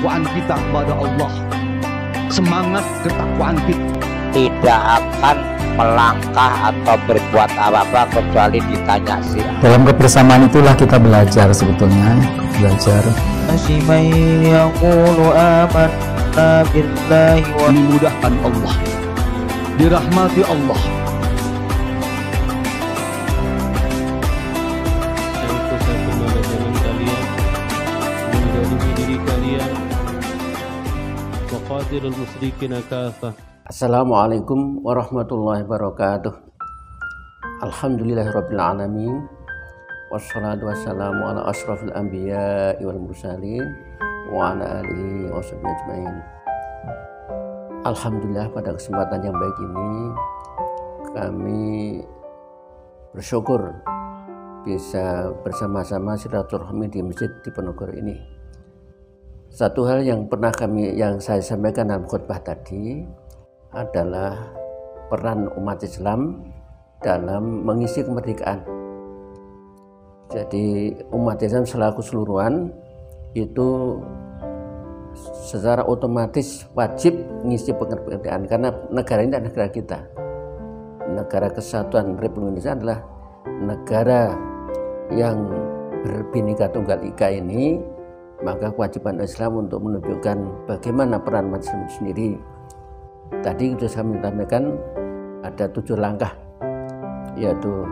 ketakwaan kita kepada Allah, semangat ketakwaan kita, tidak akan melangkah atau berbuat apa-apa kecuali ditanya sih. Dalam kebersamaan itulah kita belajar sebetulnya, belajar. Dimudahkan Allah, dirahmati Allah. Assalamualaikum warahmatullahi wabarakatuh. Alhamdulillahirabbil alamin. Wassalatu wassalamu ala asrofil anbiya wal mursalin wa ala alihi washabbihi ajmain. Alhamdulillah, pada kesempatan yang baik ini kami bersyukur bisa bersama-sama silaturahmi di Masjid Diponegoro ini. Satu hal yang saya sampaikan dalam khutbah tadi adalah peran umat Islam dalam mengisi kemerdekaan. Jadi umat Islam selaku keseluruhan itu secara otomatis wajib mengisi kemerdekaan, karena negara ini adalah negara kita. Negara Kesatuan Republik Indonesia adalah negara yang berbhinneka tunggal ika ini, maka kewajiban Islam untuk menunjukkan bagaimana peran umat Islam sendiri. Tadi sudah saya menyampaikan ada 7 langkah, yaitu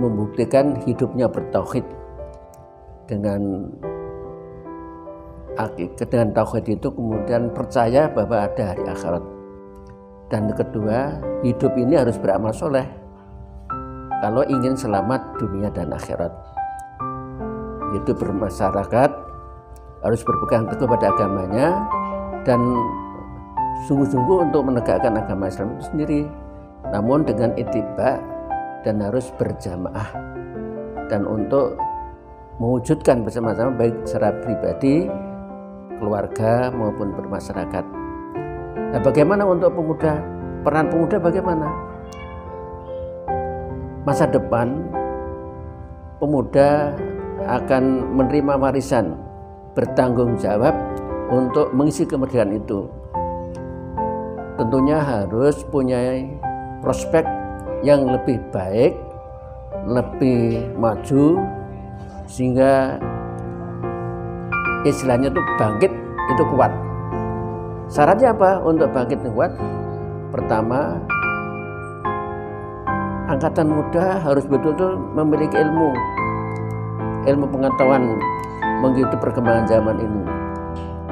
membuktikan hidupnya bertauhid. Dengan tauhid itu kemudian percaya bahwa ada hari akhirat. Dan kedua, hidup ini harus beramal soleh kalau ingin selamat dunia dan akhirat. Itu bermasyarakat, harus berpegang teguh pada agamanya dan sungguh-sungguh untuk menegakkan agama Islam itu sendiri, namun dengan ittiba dan harus berjamaah, dan untuk mewujudkan bersama-sama baik secara pribadi, keluarga maupun bermasyarakat. Nah, bagaimana untuk pemuda? Peran pemuda bagaimana? Masa depan pemuda akan menerima warisan, bertanggung jawab untuk mengisi kemerdekaan itu. Tentunya harus punya prospek yang lebih baik, lebih maju, sehingga istilahnya itu bangkit itu kuat. Syaratnya apa untuk bangkit kuat? Pertama, angkatan muda harus betul-betul memiliki ilmu pengetahuan mengikuti perkembangan zaman ini,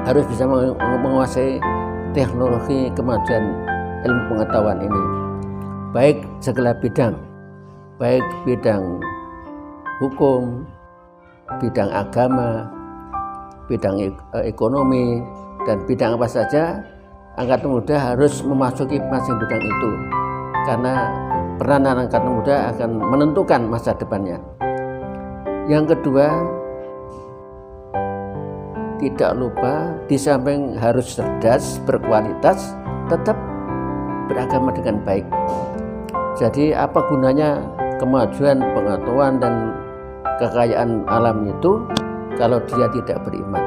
harus bisa menguasai teknologi kemajuan ilmu pengetahuan ini, baik segala bidang, baik bidang hukum, bidang agama, bidang ekonomi, dan bidang apa saja. Angkatan muda harus memasuki masing bidang itu, karena peranan angkatan muda akan menentukan masa depannya. Yang kedua, tidak lupa di samping harus cerdas, berkualitas, tetap beragama dengan baik. Jadi apa gunanya kemajuan, pengetahuan, dan kekayaan alam itu kalau dia tidak beriman?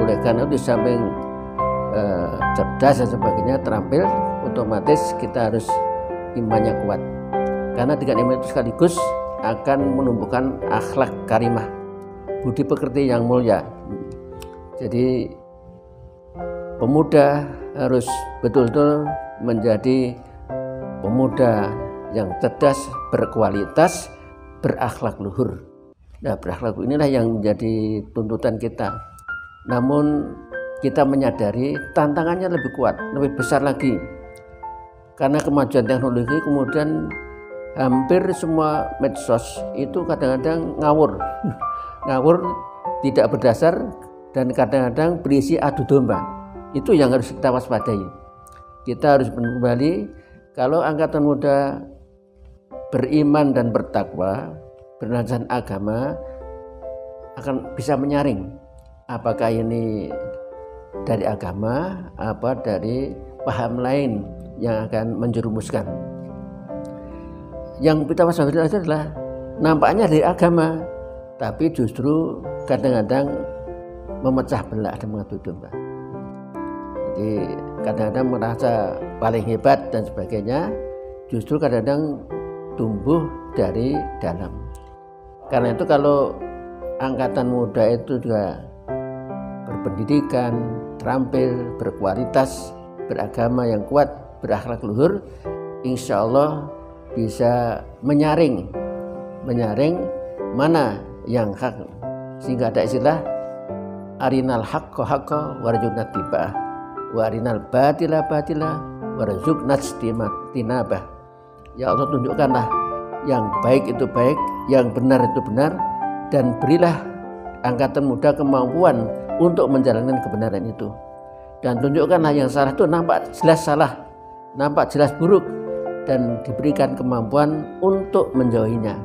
Oleh karena itu di samping cerdas dan sebagainya, terampil, otomatis kita harus imannya kuat. Karena dengan iman itu sekaligus akan menumbuhkan akhlak karimah, budi pekerti yang mulia. Jadi pemuda harus betul-betul menjadi pemuda yang cerdas, berkualitas, berakhlak luhur. Nah, berakhlak inilah yang menjadi tuntutan kita. Namun kita menyadari tantangannya lebih kuat, lebih besar lagi. Karena kemajuan teknologi, kemudian hampir semua medsos itu kadang-kadang ngawur tidak berdasar, dan kadang-kadang berisi adu domba. Itu yang harus kita waspadai. Kita harus kembali, kalau angkatan muda beriman dan bertakwa, berlandasan agama, akan bisa menyaring apakah ini dari agama, apa dari paham lain yang akan menjerumuskan. Yang kita waspadai adalah nampaknya dari agama, tapi justru kadang-kadang memecah belah dan mengadu domba. Jadi kadang-kadang merasa paling hebat dan sebagainya, justru kadang-kadang tumbuh dari dalam. Karena itu kalau angkatan muda itu juga berpendidikan, terampil, berkualitas, beragama yang kuat, berakhlak luhur, insya Allah bisa menyaring mana yang hak, sehingga ada istilah arinal haqqo haqqo warzuqna tiba'ah wa arinal batila batila warzuqna tinabah. Ya Allah, tunjukkanlah yang baik itu baik, yang benar itu benar, dan berilah angkatan muda kemampuan untuk menjalankan kebenaran itu. Dan tunjukkanlah yang salah itu nampak jelas salah, nampak jelas buruk, dan diberikan kemampuan untuk menjauhinya.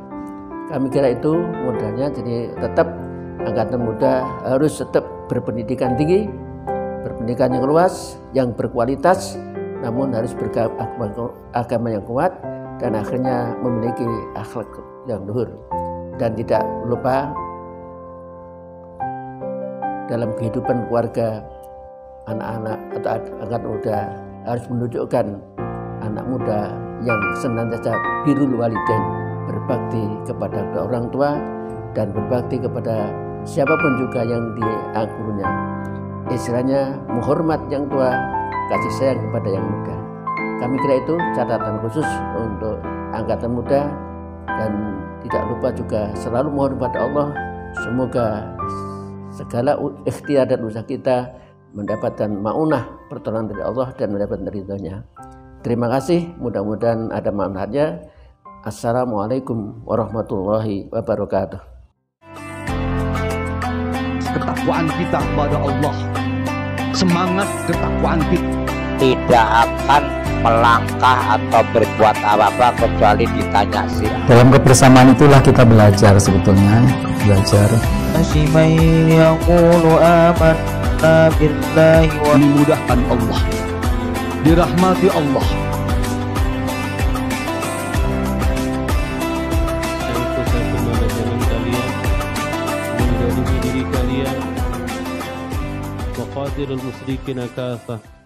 Kami kira itu modalnya. Jadi tetap angkatan muda harus tetap berpendidikan tinggi, berpendidikan yang luas, yang berkualitas, namun harus beragama yang kuat, dan akhirnya memiliki akhlak yang luhur. Dan tidak lupa dalam kehidupan keluarga, anak-anak atau angkatan muda harus menunjukkan anak muda yang senantiasa birrul walidain, berbakti kepada kedua orang tua dan berbakti kepada siapapun juga yang diakuinya. Istilahnya menghormat yang tua, kasih sayang kepada yang muda. Kami kira itu catatan khusus untuk angkatan muda, dan tidak lupa juga selalu mohon kepada Allah semoga segala ikhtiar dan usaha kita mendapatkan maunah pertolongan dari Allah dan mendapatkan ridhonya. Terima kasih, mudah-mudahan ada manfaatnya. Assalamualaikum warahmatullahi wabarakatuh. Ketakwaan kita kepada Allah, semangat ketakwaan kita, tidak akan melangkah atau berbuat apa-apa kecuali ditanya sih. Dalam kebersamaan itulah kita belajar sebetulnya, belajar. Dimudahkan Allah, dirahmati Allah. وقاتل المشركين كافة